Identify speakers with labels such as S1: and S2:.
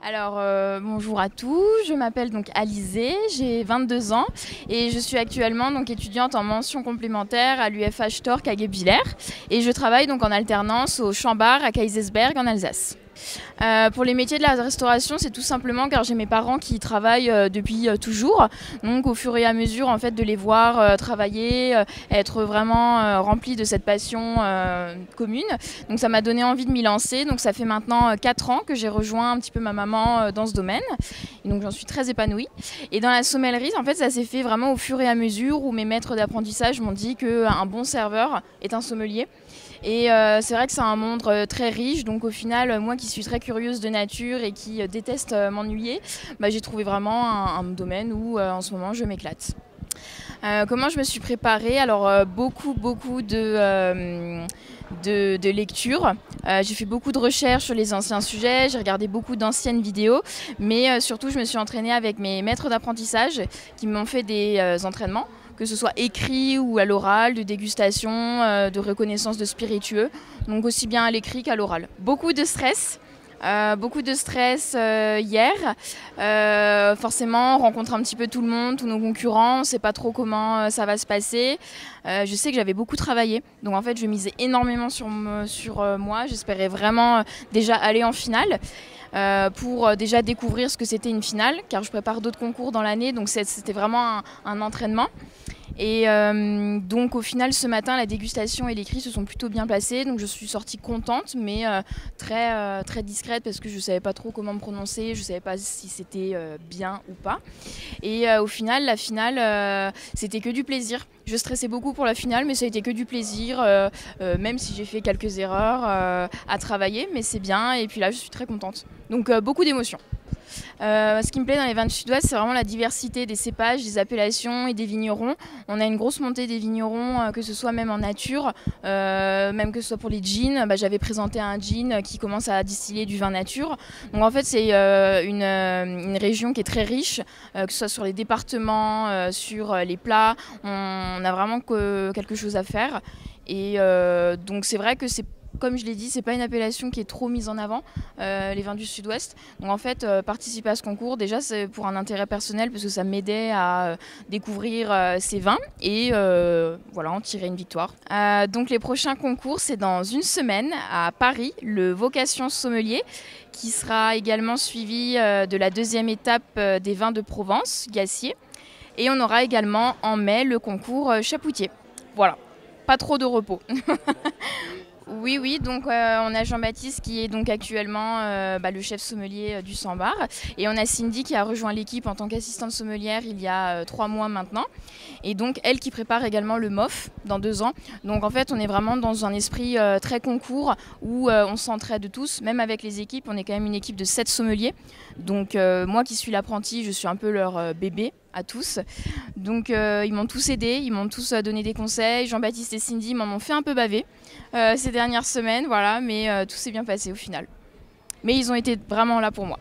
S1: Alors, bonjour à tous, je m'appelle donc Alizée, j'ai 22 ans et je suis actuellement donc étudiante en mention complémentaire à l'UFH Torc à Guebwiller et je travaille donc en alternance au Champ-Bar à Kaysersberg en Alsace. Pour les métiers de la restauration, c'est tout simplement car j'ai mes parents qui travaillent depuis toujours. Donc au fur et à mesure en fait, de les voir travailler, être vraiment remplis de cette passion commune. Donc ça m'a donné envie de m'y lancer. Donc ça fait maintenant 4 ans que j'ai rejoint un petit peu ma maman dans ce domaine. Et donc j'en suis très épanouie. Et dans la sommellerie, en fait, ça s'est fait vraiment au fur et à mesure où mes maîtres d'apprentissage m'ont dit qu'un bon serveur est un sommelier. Et c'est vrai que c'est un monde très riche, donc au final, moi qui suis très curieuse de nature et qui déteste m'ennuyer, j'ai trouvé vraiment un domaine où en ce moment je m'éclate. Comment je me suis préparée? Alors beaucoup de lectures. J'ai fait beaucoup de recherches sur les anciens sujets, j'ai regardé beaucoup d'anciennes vidéos, mais surtout je me suis entraînée avec mes maîtres d'apprentissage qui m'ont fait des entraînements, que ce soit écrit ou à l'oral, de dégustation, de reconnaissance de spiritueux, donc aussi bien à l'écrit qu'à l'oral. Beaucoup de stress. Hier. Forcément, on rencontre un petit peu tout le monde, tous nos concurrents, on ne sait pas trop comment ça va se passer. Je sais que j'avais beaucoup travaillé, donc en fait je misais énormément sur moi. J'espérais vraiment déjà aller en finale. Pour déjà découvrir ce que c'était une finale, car je prépare d'autres concours dans l'année, donc c'était vraiment un entraînement. Et donc au final ce matin la dégustation et l'écrit se sont plutôt bien passés, donc je suis sortie contente mais très discrète parce que je ne savais pas trop comment me prononcer, je ne savais pas si c'était bien ou pas. Et au final la finale c'était que du plaisir. Je stressais beaucoup pour la finale mais ça a été que du plaisir, même si j'ai fait quelques erreurs à travailler, mais c'est bien et puis là je suis très contente. Donc beaucoup d'émotions. Ce qui me plaît dans les vins du Sud-Ouest, c'est vraiment la diversité des cépages, des appellations et des vignerons. On a une grosse montée des vignerons, que ce soit même en nature, même que ce soit pour les gins. J'avais présenté un gin qui commence à distiller du vin nature. Donc en fait, c'est une région qui est très riche, que ce soit sur les départements, sur les plats. On a vraiment quelque chose à faire. Et donc c'est vrai que comme je l'ai dit, c'est pas une appellation qui est trop mise en avant, les vins du Sud-Ouest. Donc en fait, participer à ce concours, déjà c'est pour un intérêt personnel parce que ça m'aidait à découvrir ces vins et voilà, en tirer une victoire. Donc les prochains concours, c'est dans une semaine à Paris, le Vocation Sommelier, qui sera également suivi de la deuxième étape des vins de Provence, Gassier. Et on aura également en mai le concours Chapoutier. Voilà, pas trop de repos. Oui, donc on a Jean-Baptiste qui est donc actuellement le chef sommelier du Champ-Bar et on a Cindy qui a rejoint l'équipe en tant qu'assistante sommelière il y a 3 mois maintenant et donc elle qui prépare également le MOF dans 2 ans. Donc en fait on est vraiment dans un esprit très concours où on s'entraide tous, même avec les équipes, on est quand même une équipe de 7 sommeliers. Donc moi qui suis l'apprentie, je suis un peu leur bébé à tous. Donc ils m'ont tous aidé, ils m'ont tous donné des conseils. Jean-Baptiste et Cindy m'en ont fait un peu baver ces dernières semaines, voilà, mais tout s'est bien passé au final. Mais ils ont été vraiment là pour moi.